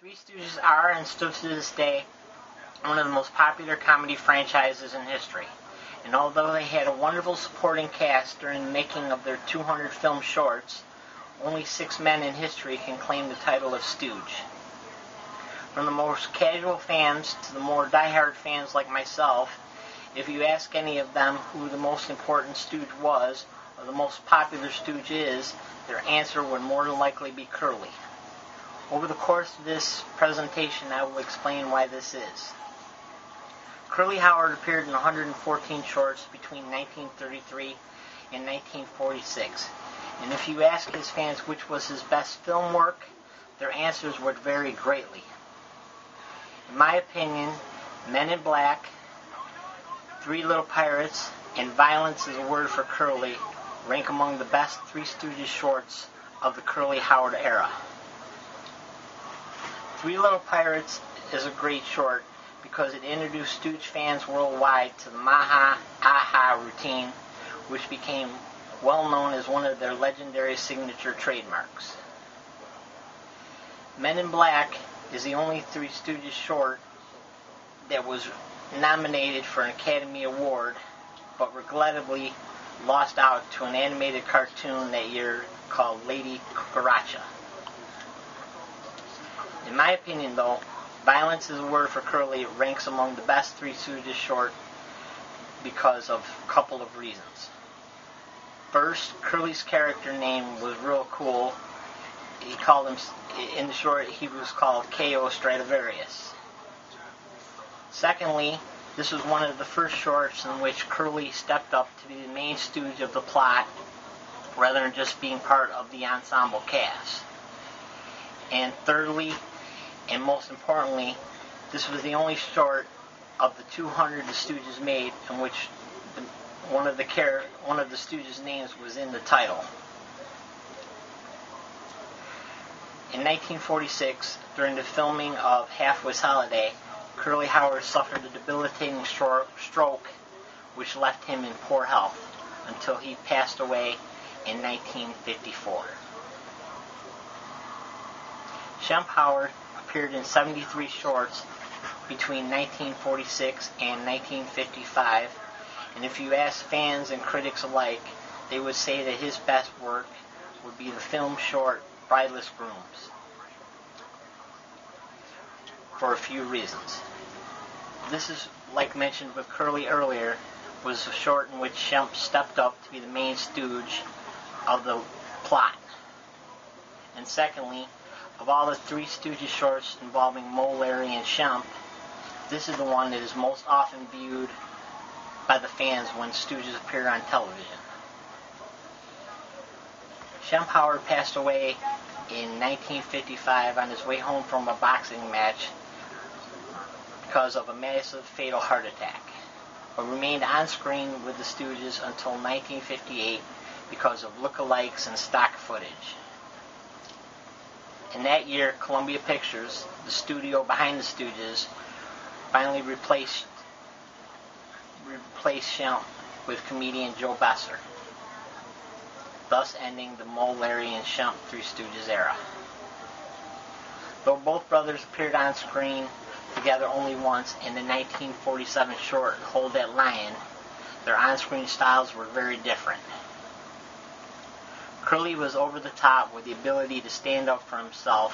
Three Stooges are, and still to this day, one of the most popular comedy franchises in history. And although they had a wonderful supporting cast during the making of their 200 film shorts, only 6 men in history can claim the title of Stooge. From the most casual fans to the more diehard fans like myself, if you ask any of them who the most important Stooge was, or the most popular Stooge is, their answer would more than likely be Curly. Over the course of this presentation, I will explain why this is. Curly Howard appeared in 114 shorts between 1933 and 1946. And if you ask his fans which was his best film work, their answers would vary greatly. In my opinion, Men in Black, Three Little Pirates, and Violence is a Word for Curly rank among the best Three Stooges shorts of the Curly Howard era. Three Little Pirates is a great short because it introduced Stooge fans worldwide to the Maha Aha routine, which became well known as one of their legendary signature trademarks. Men in Black is the only Three Stooges short that was nominated for an Academy Award, but regrettably lost out to an animated cartoon that year called Lady Cucaracha. In my opinion, though, Violence is a Word for Curly ranks among the best Three Stooges short because of a couple of reasons. First, Curly's character name was real cool. He called him, in the short, he was called K.O. Stradivarius. Secondly, this was one of the first shorts in which Curly stepped up to be the main Stooge of the plot rather than just being part of the ensemble cast. And thirdly, and most importantly, this was the only short of the 200 the Stooges made in which one of the Stooges' names was in the title. In 1946, during the filming of Half West Holiday, Curly Howard suffered a debilitating stroke which left him in poor health until he passed away in 1954. Shemp Howard appeared in 73 shorts between 1946 and 1955, and if you ask fans and critics alike, they would say that his best work would be the film short Brideless Grooms, for a few reasons. This is, like mentioned with Curly earlier, was a short in which Shemp stepped up to be the main Stooge of the plot. And secondly, of all the Three Stooges shorts involving Moe, Larry, and Shemp, this is the one that is most often viewed by the fans when Stooges appear on television. Shemp Howard passed away in 1955 on his way home from a boxing match because of a massive fatal heart attack, but remained on screen with the Stooges until 1958 because of lookalikes and stock footage. In that year, Columbia Pictures, the studio behind the Stooges, finally replaced Shemp with comedian Joe Besser, thus ending the Moe, Larry, and Shemp Three Stooges era. Though both brothers appeared on screen together only once in the 1947 short Hold That Lion, their on-screen styles were very different. Curly was over the top with the ability to stand up for himself,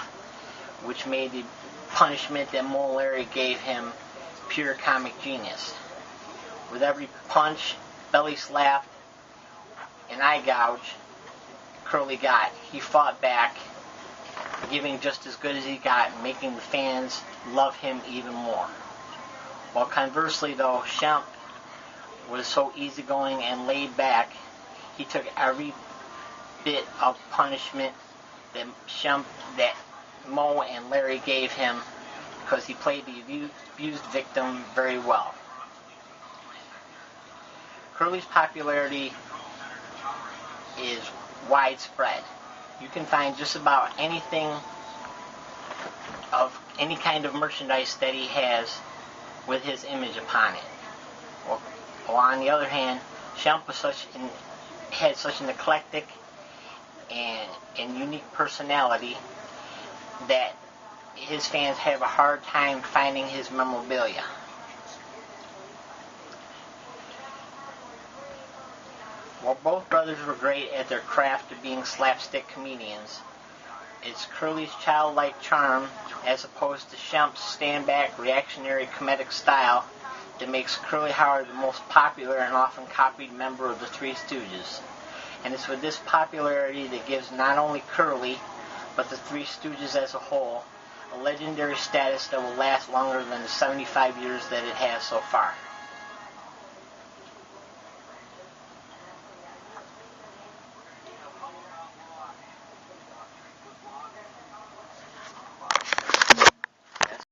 which made the punishment that Moe, Larry gave him pure comic genius. With every punch, belly slap, and eye gouge Curly got, he fought back, giving just as good as he got, making the fans love him even more. While conversely, though, Shemp was so easygoing and laid back, he took every bit of punishment that Moe and Larry gave him because he played the abused victim very well. Curly's popularity is widespread. You can find just about anything of any kind of merchandise that he has with his image upon it. Well, on the other hand, Shemp had such an eclectic and unique personality that his fans have a hard time finding his memorabilia. While both brothers were great at their craft of being slapstick comedians, it's Curly's childlike charm, as opposed to Shemp's stand-back, reactionary comedic style, that makes Curly Howard the most popular and often copied member of the Three Stooges. And it's with this popularity that gives not only Curly, but the Three Stooges as a whole, a legendary status that will last longer than the 75 years that it has so far.